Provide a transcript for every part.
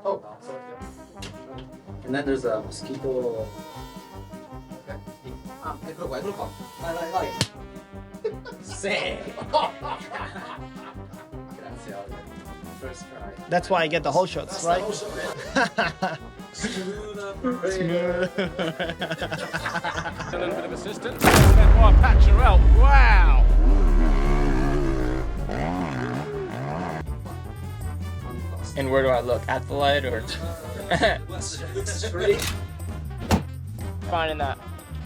Oh, sorry. And then there's a mosquito. Okay. Ah, eccolo qua. Vai. Sì. Grazie, Oliver. First try. That's why I get the whole shots, right? Smooth. A little bit of assistance. Benoit Pacharel. Wow. And where do I look? At the light or? Straight. Finding that.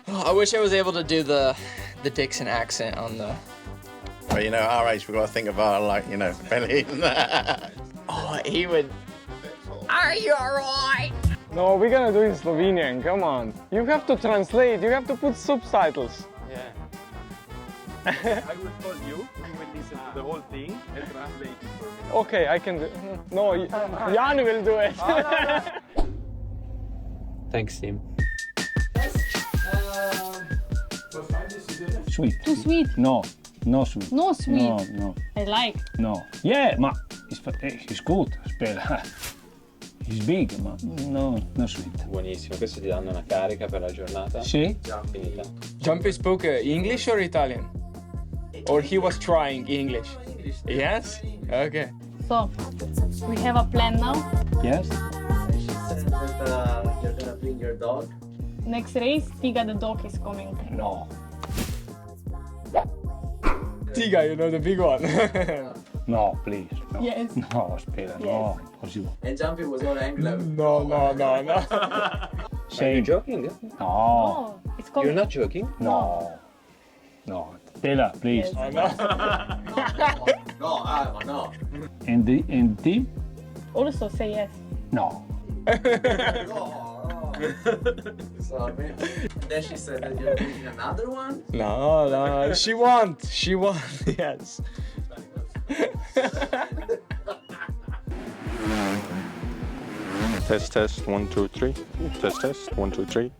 Oh, I wish I was able to do the Dixon accent on the. Well, you know, at our age, we've got to think of our, like, you know, belly. Oh, he would. Are you alright? No, we're gonna do it in Slovenian, come on. You have to translate, you have to put subtitles. Yeah. I will call you. You will listen to the whole thing and translate it for me. Okay, I can do. No, Jan will do it. Thanks, team. Sweet. Too sweet. No sweet. No sweet. No. I like. No. Yeah, ma he's good. He's big, ma no sweet. Buonissimo, questo ti danno una carica per la giornata. Sì? Finita. Jumpy spoke English or Italian? Or he was trying English? Yes? Okay. So, we have a plan now. Yes? She said that you're gonna bring your dog. Next race, Tiga the dog is coming. No. Tiga, you know the big one. No, please. No. Yes. No, spera, no. Così. And Jumpy was all angry. No. Are you joking? No. Oh, it's coming. You're not joking? No. Stella, please. Yes. No. And team? Also say yes. No. So, then she said that you're bringing another one. No. She won. Yes. Test 1 2 3. Test 1 2 3.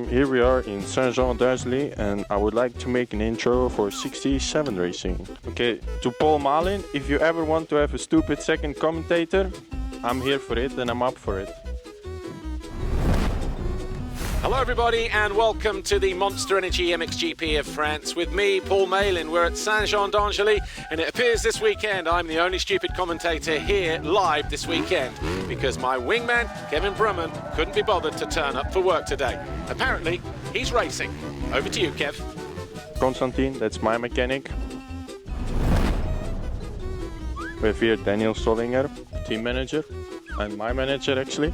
Here we are in Saint-Jean-d'Angely, and I would like to make an intro for 67 racing. Okay, to Paul Malin, if you ever want to have a stupid second commentator, I'm here for it and I'm up for it. Hello everybody and welcome to the Monster Energy MXGP of France with me, Paul Malin. We're at Saint-Jean-d'Angely and it appears this weekend I'm the only stupid commentator here live this weekend because my wingman, Kevin Brumman, couldn't be bothered to turn up for work today. Apparently, he's racing. Over to you, Kev. Konstantin, that's my mechanic. We have here Daniel Solinger, team manager, and my manager actually.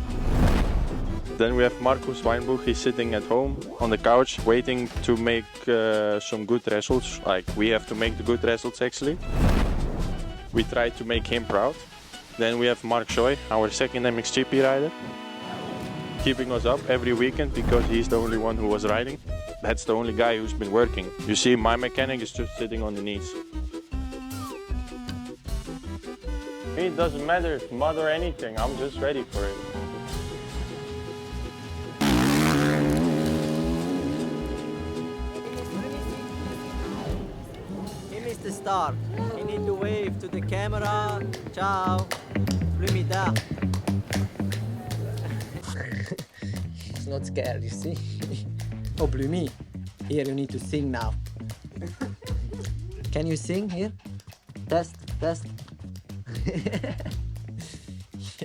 Then we have Marcus Weinbuch, he's sitting at home on the couch waiting to make some good results. Like, we have to make the good results actually. We try to make him proud. Then we have Mark Schoy, our second MXGP rider, keeping us up every weekend because he's the only one who was riding. That's the only guy who's been working. You see, my mechanic is just sitting on the knees. It doesn't matter mud or anything, I'm just ready for it. The start. You need to wave to the camera. Ciao. Plumita. He's not scared, you see. Oh, Blumi. Here you need to sing now. Can you sing here? Test.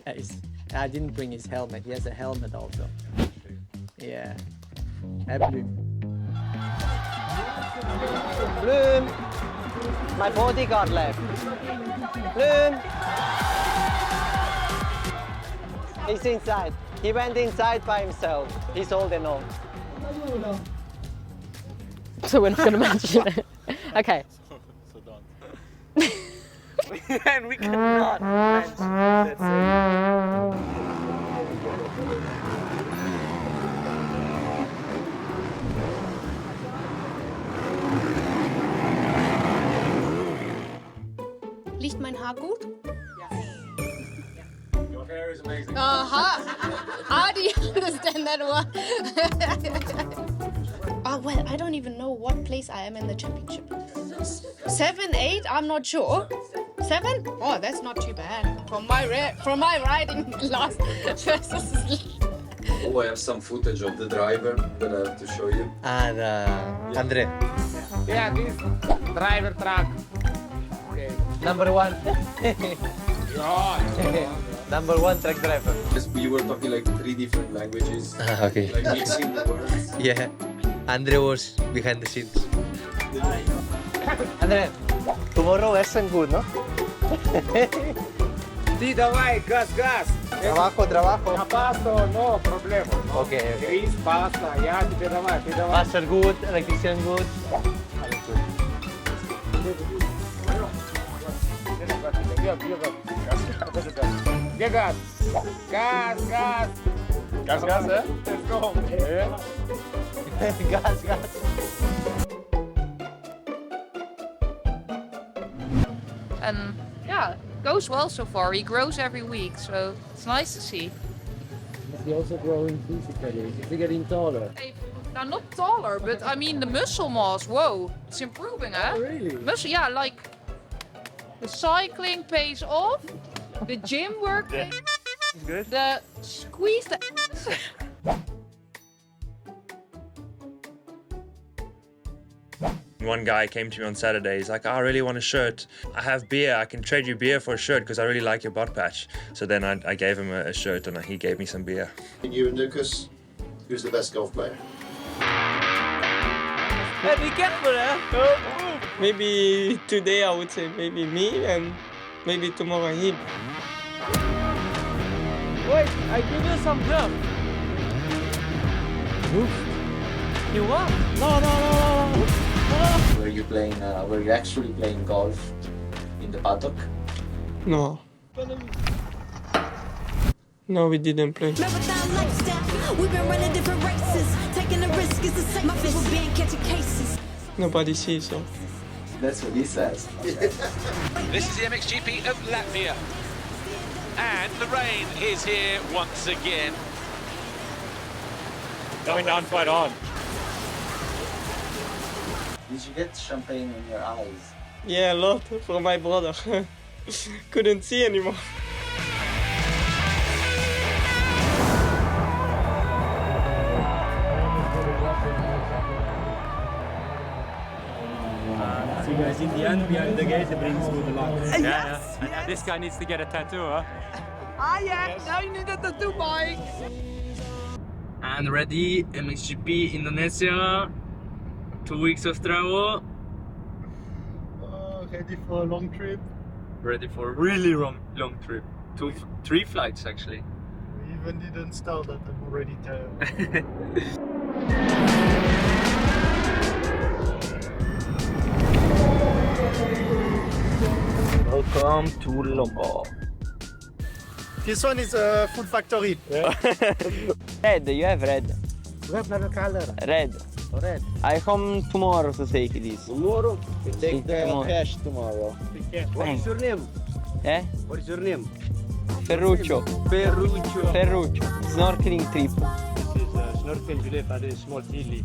Yes. I didn't bring his helmet. He has a helmet also. Yeah. Hey, Bloom. Bloom. My bodyguard left. Bloom! He's inside. He went inside by himself. He's holding on. So we're not going to mention it. Okay. So don't. And we cannot mention it. Liegt mein Haar gut? Your hair is amazing. How do you understand that one? Well, I don't even know what place I am in the championship. 7, 8, I'm not sure. 7? Oh, that's not too bad. From my riding last versus. Oh, I have some footage of the driver that I have to show you. And Andre. Yeah, this driver track. Okay. Number 1. Yeah. Number 1 truck driver. Because we were talking like 3 different languages. Okay. Like mixing the words. Yeah. Andre was behind the scenes. Andre, tomorrow lesson good, no? Sí, давай, gas. Trabajo. Я пасто, no проблема. Okay. Крис, паста, я тебе давай, ты давай. Master good, electrician good. Где газ? Газ. Gas, eh? Let's go. Gas. And yeah, it goes well so far. He grows every week, so it's nice to see. Is he also growing physically? Is he getting taller? Now, not taller, but I mean the muscle mass. Whoa, it's improving, eh? Oh, really? Muscle, yeah, like the cycling pays off, the gym work, Good. the squeeze, the. One guy came to me on Saturday, he's like, I really want a shirt. I have beer, I can trade you beer for a shirt because I really like your butt patch. So then I gave him a shirt and he gave me some beer. You and Lucas, who's the best golf player? Hey, be careful, eh? Maybe today I would say maybe me and maybe tomorrow him. Wait, I give you some jump. You what? No. Were you actually playing golf in the paddock? No. No, we didn't play. Marathon lifestyle. We've been running different races. Taking a risk is the same. My people being catching cases. Nobody sees so. That's what he says. This is the MXGP of Latvia. And the rain is here once again. Going down quite hard. Did you get champagne in your eyes? Yeah, a lot for my brother. Couldn't see anymore. So guys, in the end, behind the gate, it brings good luck. Yes. And this guy needs to get a tattoo, huh? Now you need a tattoo, Mike. And ready, MXGP Indonesia. 2 weeks of travel. Ready for a long trip. Ready for a really long trip. 3 flights actually. We even didn't start that, I'm already tired. Welcome to Lombok. This one is a food factory. Red, you have red. You have another color. Red. Red. I come tomorrow to take this. Tomorrow? We take the tomorrow. cash tomorrow. What is your name? Eh? What is your name? Ferruccio. Ferruccio. Snorkeling trip. This is snorkel today for the small chili.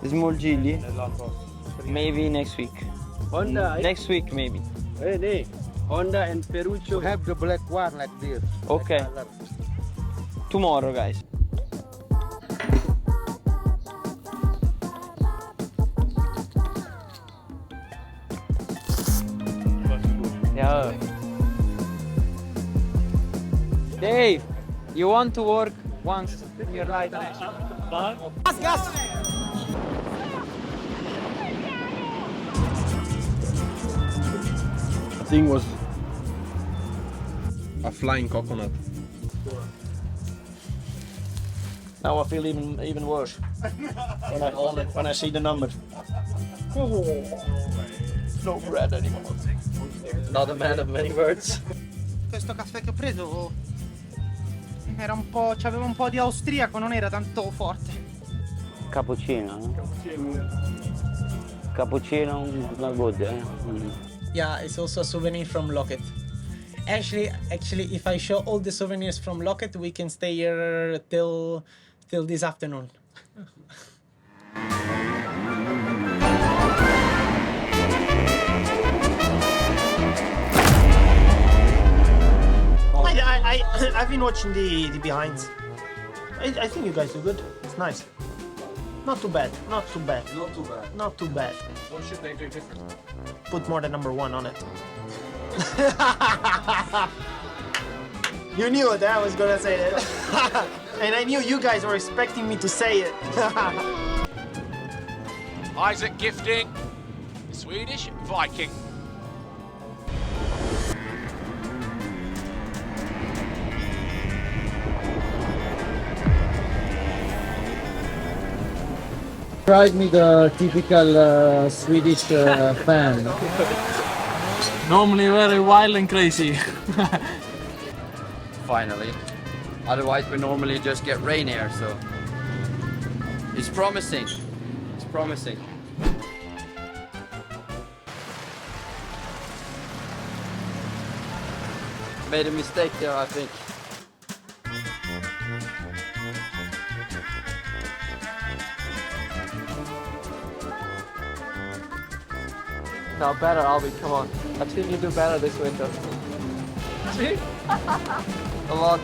Small gilly. A lot of. Maybe next week. Honda. Next week maybe. Hey, Honda and Ferruccio have the black one like this. Okay. Tomorrow, guys. Yeah. Dave, you want to work once in your life? Gas! Thing was a flying coconut. Now I feel even worse when I see the numbers. No bread anymore. Not a man of many words. Questo caffè che ho preso era un po', c'aveva un po' di austriaco, non era tanto forte. Cappuccino, no? Cappuccino, not good, eh? Yeah, it's also a souvenir from Locket. Actually, if I show all the souvenirs from Locket, we can stay here till this afternoon. I've been watching the behinds. I think you guys do good. It's nice. Not too bad. Not too bad. Not too bad. Not too bad. What should they do different? Put more than number 1 on it. You knew that I was gonna say that. And I knew you guys were expecting me to say it. Isaac gifting the Swedish Viking. Drive me the typical Swedish fan. Normally very wild and crazy. Finally. Otherwise we normally just get rain here, so it's promising. It's promising. Made a mistake there, I think. Now better, Albie, come on. I've seen you do better this winter. See? A lot.